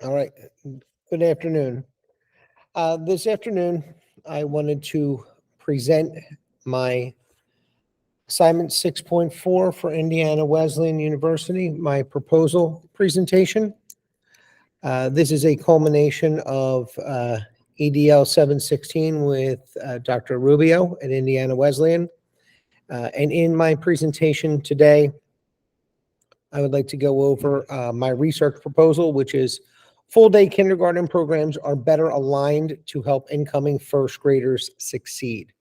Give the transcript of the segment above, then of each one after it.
All right. Good afternoon. This afternoon, I wanted to present my assignment 6.4 for Indiana Wesleyan University, my proposal presentation. This is a culmination of EDL 716 with Dr. Rubio at Indiana Wesleyan. And in my presentation today, I would like to go over my research proposal, which is full-day kindergarten programs are better aligned to help incoming first graders succeed.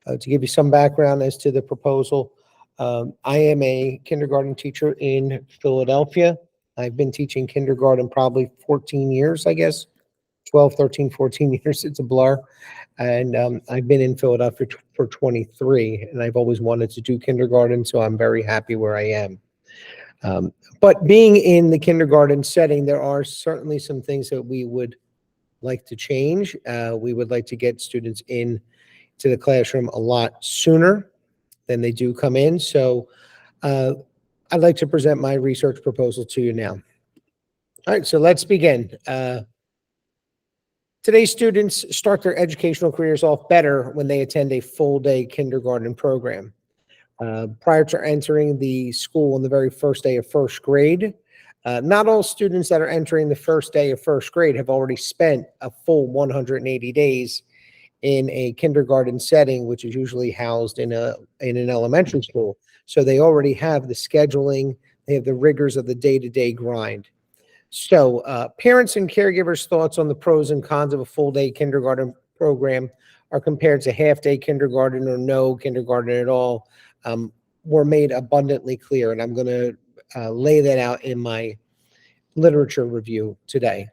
To give you some background as to the proposal, I am a kindergarten teacher in Philadelphia. I've been teaching kindergarten probably 14 years, I guess, 12, 13, 14 years. It's a blur. And I've been in Philadelphia for 23, and I've always wanted to do kindergarten, so I'm very happy where I am. But being in the kindergarten setting, there are certainly some things that we would like to change. We would like to get students in to the classroom a lot sooner than they do come in. So I'd like to present my research proposal to you now. All right, so let's begin. Today's students start their educational careers off better when they attend a full-day kindergarten program. Prior to entering the school on the very first day of first grade, not all students that are entering the first day of first grade have already spent a full 180 days in a kindergarten setting, which is usually housed in an elementary school. So they already have the scheduling, they have the rigors of the day-to-day grind. So parents and caregivers' thoughts on the pros and cons of a full-day kindergarten program are compared to half-day kindergarten or no kindergarten at all, were made abundantly clear, and I'm going to lay that out in my literature review today.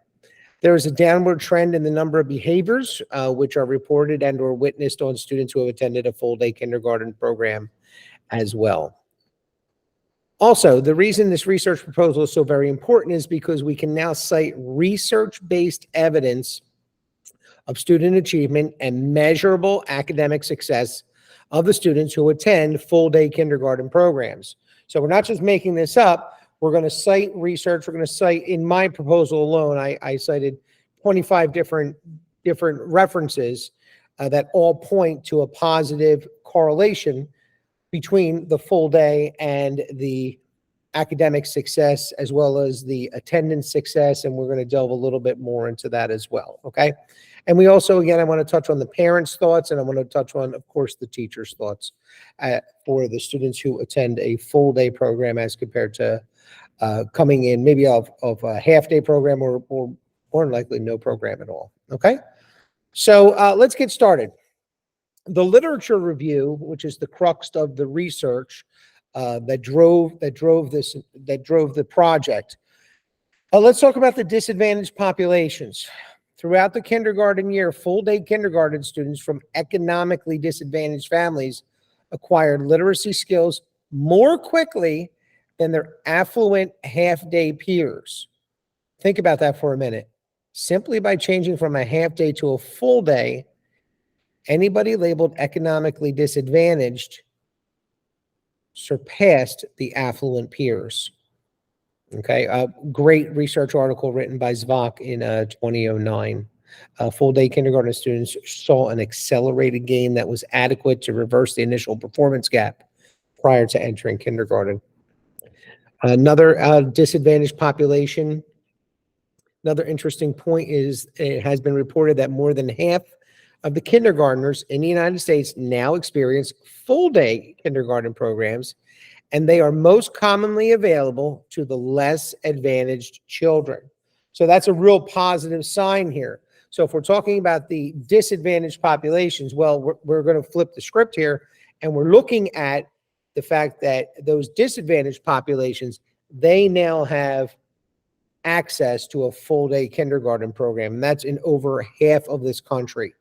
There is a downward trend in the number of behaviors which are reported and or witnessed on students who have attended a full-day kindergarten program as well. Also, the reason this research proposal is so very important is because we can now cite research-based evidence of student achievement and measurable academic success of the students who attend full-day kindergarten programs. So we're not just making this up. We're going to cite research. We're going to cite, in my proposal alone, I cited 25 different references that all point to a positive correlation between the full day and the academic success, as well as the attendance success. And we're going to delve a little bit more into that as well. Okay. And we also, again, I want to touch on the parents' thoughts, and I want to touch on, of course, the teachers' thoughts for the students who attend a full day program as compared to coming in maybe of a half day program or more likely no program at all. Okay. So let's get started. The literature review, which is the crux of the research that drove the project. Let's talk about the disadvantaged populations. Throughout the kindergarten year, full-day kindergarten students from economically disadvantaged families acquired literacy skills more quickly than their affluent half-day peers. Think about that for a minute. Simply by changing from a half-day to a full day, anybody labeled economically disadvantaged surpassed the affluent peers. Okay, a great research article written by Zvok in 2009. Full-day kindergarten students saw an accelerated gain that was adequate to reverse the initial performance gap prior to entering kindergarten. Another disadvantaged population, another interesting point is it has been reported that more than half of the kindergartners in the United States now experience full-day kindergarten programs, and they are most commonly available to the less advantaged children. So that's a real positive sign here. So if we're talking about the disadvantaged populations, well, we're going to flip the script here, and we're looking at the fact that those disadvantaged populations, they now have access to a full-day kindergarten program, and that's in over half of this country.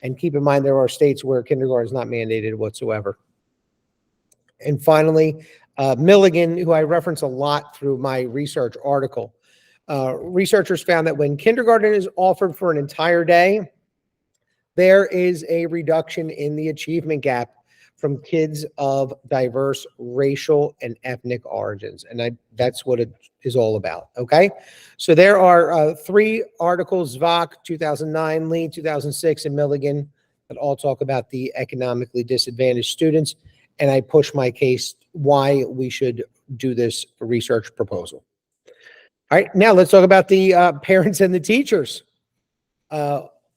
And keep in mind, there are states where kindergarten is not mandated whatsoever. And finally, Milligan, who I reference a lot through my research article, researchers found that when kindergarten is offered for an entire day, there is a reduction in the achievement gap from kids of diverse racial and ethnic origins. And that's what it is all about, okay? So there are 3 articles, Zvok, 2009, Lee, 2006, and Milligan, that all talk about the economically disadvantaged students. And I push my case why we should do this research proposal. All right, now let's talk about the parents and the teachers.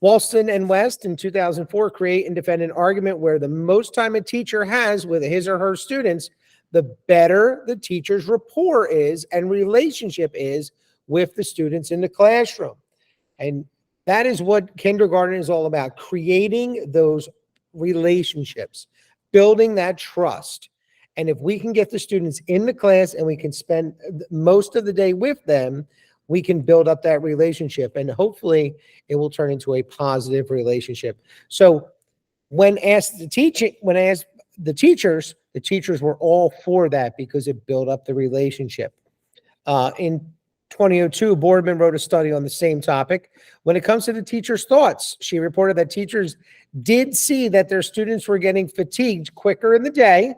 Walston and West in 2004 create and defend an argument where the most time a teacher has with his or her students, the better the teacher's rapport is and relationship is with the students in the classroom. And that is what kindergarten is all about, creating those relationships, building that trust. And if we can get the students in the class and we can spend most of the day with them, we can build up that relationship, and hopefully it will turn into a positive relationship. So when asked the teachers, the teachers were all for that because it built up the relationship. In 2002, Boardman wrote a study on the same topic. When it comes to the teachers' thoughts, she reported that teachers did see that their students were getting fatigued quicker in the day.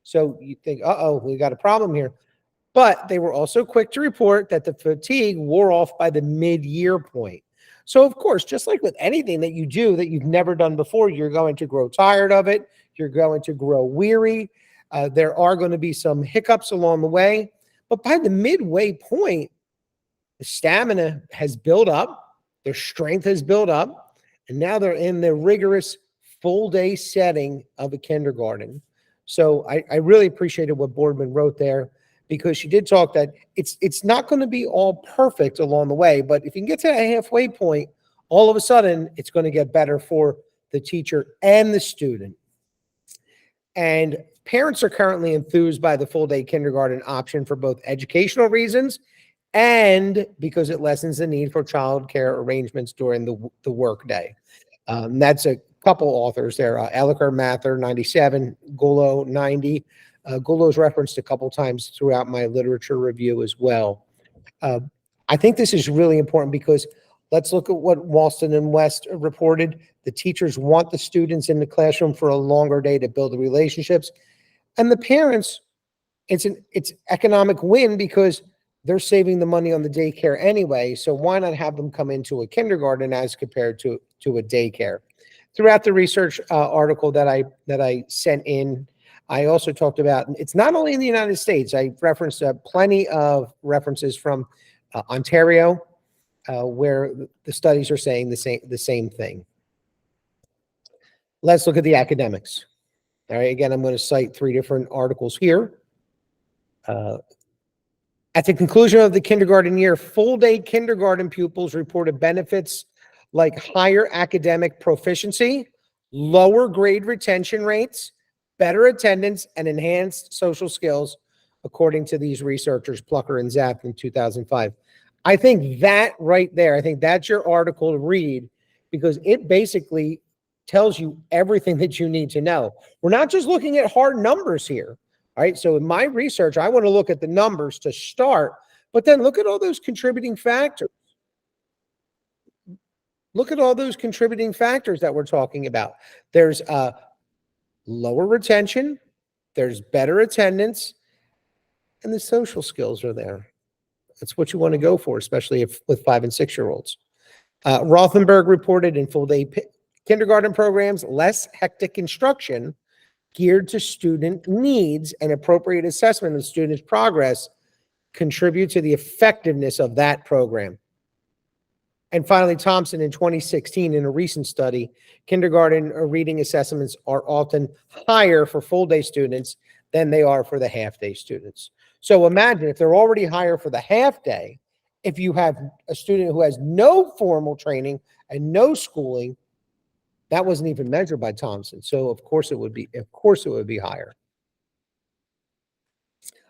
So you think, uh-oh, we got a problem here. But they were also quick to report that the fatigue wore off by the mid-year point. So, of course, just like with anything that you do that you've never done before, you're going to grow tired of it. You're going to grow weary. There are going to be some hiccups along the way. But by the midway point, the stamina has built up. Their strength has built up. And now they're in the rigorous full-day setting of a kindergarten. So I really appreciated what Boardman wrote there, because she did talk that it's not going to be all perfect along the way, but if you can get to a halfway point, all of a sudden it's going to get better for the teacher and the student. And parents are currently enthused by the full-day kindergarten option for both educational reasons and because it lessens the need for childcare arrangements during the workday. That's a couple authors there, Elliker, Mather, 97, Gullo, 90. Gullo's referenced a couple times throughout my literature review as well. I think this is really important because let's look at what Walston and West reported. The teachers want the students in the classroom for a longer day to build the relationships. And the parents, it's economic win because they're saving the money on the daycare anyway. So why not have them come into a kindergarten as compared to a daycare? Throughout the research article that I sent in, I also talked about, it's not only in the United States, I referenced plenty of references from Ontario, where the studies are saying the same thing. Let's look at the academics. All right, again, I'm going to cite 3 different articles here. At the conclusion of the kindergarten year, full-day kindergarten pupils reported benefits like higher academic proficiency, lower grade retention rates, better attendance, and enhanced social skills, according to these researchers, Plucker and Zapp, in 2005. I think that right there, I think that's your article to read, because it basically tells you everything that you need to know. We're not just looking at hard numbers here, all right? So in my research, I want to look at the numbers to start, but then look at all those contributing factors. Look at all those contributing factors that we're talking about. There's lower retention, there's better attendance, and the social skills are there. That's what you want to go for, especially with 5- and 6-year-olds. Rothenberg reported in full-day kindergarten programs, less hectic instruction geared to student needs and appropriate assessment of students' progress contribute to the effectiveness of that program. And finally, Thompson in 2016, in a recent study, kindergarten reading assessments are often higher for full-day students than they are for the half-day students. So imagine if they're already higher for the half-day, if you have a student who has no formal training and no schooling, that wasn't even measured by Thompson. So of course it would be higher.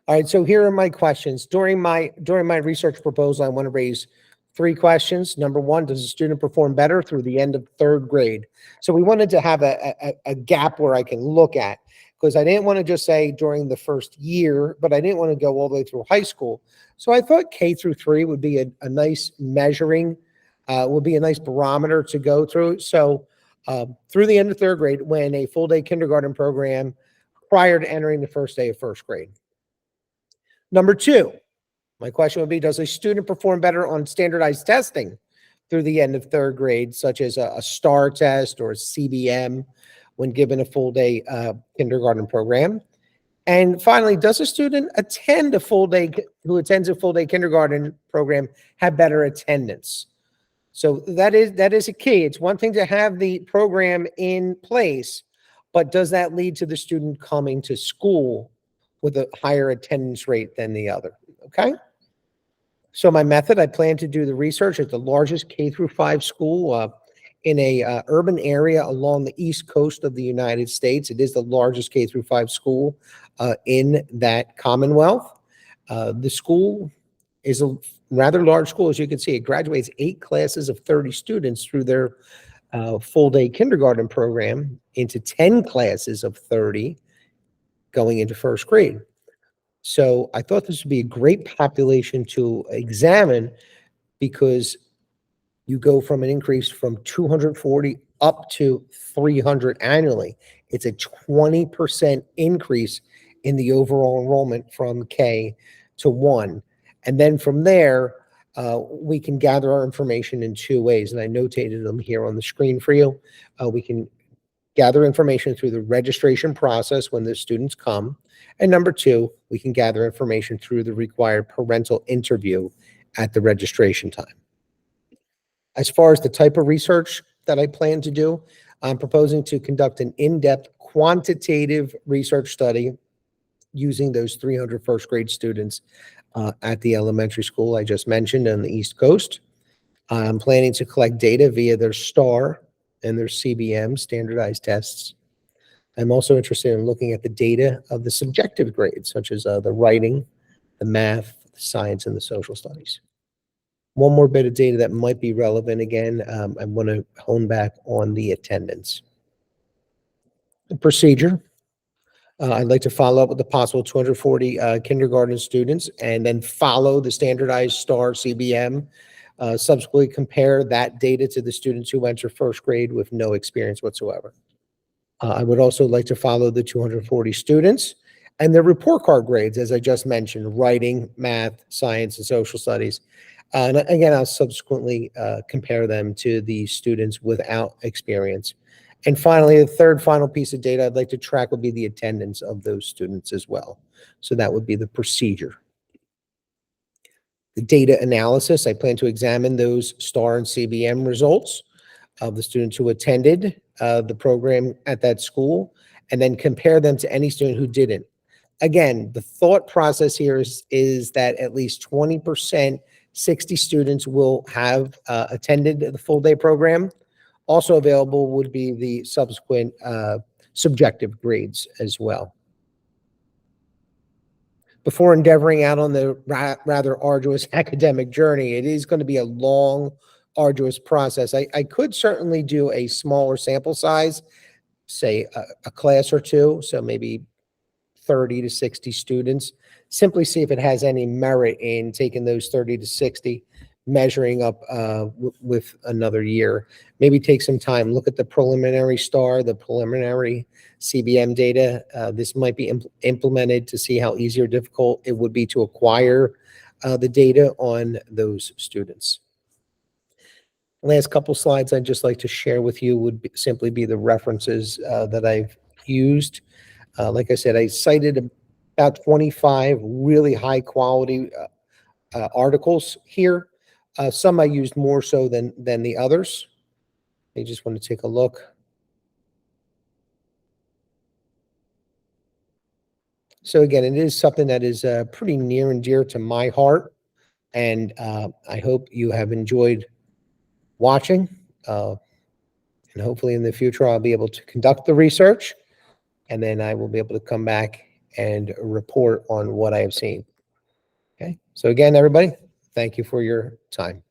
All right, so here are my questions. During my research proposal, I want to raise 3 questions. Number 1, does a student perform better through the end of 3rd grade? So we wanted to have a gap where I can look at, because I didn't want to just say during the first year, but I didn't want to go all the way through high school. So I thought K through 3 would be a nice measuring, would be a nice barometer to go through. So through the end of third grade when a full day kindergarten program prior to entering the first day of first grade. Number two, my question would be, does a student perform better on standardized testing through the end of third grade, such as a STAR test or a CBM when given a full day kindergarten program? And finally, does a student who attends a full day kindergarten program have better attendance? So that is a key. It's one thing to have the program in place, but does that lead to the student coming to school with a higher attendance rate than the other? Okay. So my method, I plan to do the research at the largest K-5 school in a urban area along the East Coast of the United States. It is the largest K-5 school in that Commonwealth. The school is a rather large school, as you can see. It graduates 8 classes of 30 students through their full day kindergarten program into 10 classes of 30 going into first grade. So I thought this would be a great population to examine, because you go from an increase from 240 up to 300 annually. It's a 20% increase in the overall enrollment from K to 1. And then from there, we can gather our information in 2 ways, and I notated them here on the screen for you. We can gather information through the registration process when the students come. And number 2, we can gather information through the required parental interview at the registration time. As far as the type of research that I plan to do, I'm proposing to conduct an in-depth quantitative research study using those 300 first grade students at the elementary school I just mentioned on the East Coast. I'm planning to collect data via their STAR and their CBM standardized tests. I'm also interested in looking at the data of the subjective grades, such as the writing, the math, the science, and the social studies. One more bit of data that might be relevant again, I want to hone back on the attendance. The procedure, I'd like to follow up with the possible 240 kindergarten students and then follow the standardized STAR CBM, subsequently compare that data to the students who enter first grade with no experience whatsoever. I would also like to follow the 240 students and their report card grades, as I just mentioned, writing, math, science, and social studies. And again, I'll subsequently compare them to the students without experience. And finally, the third final piece of data I'd like to track would be the attendance of those students as well. So that would be the procedure. The data analysis, I plan to examine those STAR and CBM results of the students who attended the program at that school, and then compare them to any student who didn't. Again, the thought process here is that at least 20%, 60 students will have attended the full day program. Also available would be the subsequent subjective grades as well. Before endeavoring out on the rather arduous academic journey, it is going to be a long, arduous process. I could certainly do a smaller sample size, say a class or two, so maybe 30 to 60 students, simply see if it has any merit in taking those 30 to 60, measuring up with another year. Maybe take some time, look at the preliminary STAR, the preliminary CBM data. This might be implemented to see how easy or difficult it would be to acquire the data on those students. Last couple slides I'd just like to share with you would simply be the references that I've used. Like I said, I cited about 25 really high quality articles here. Some I used more so than the others. I just want to take a look. So again, it is something that is pretty near and dear to my heart, and I hope you have enjoyed watching. And hopefully in the future, I'll be able to conduct the research, and then I will be able to come back and report on what I have seen. Okay. So again, everybody, thank you for your time.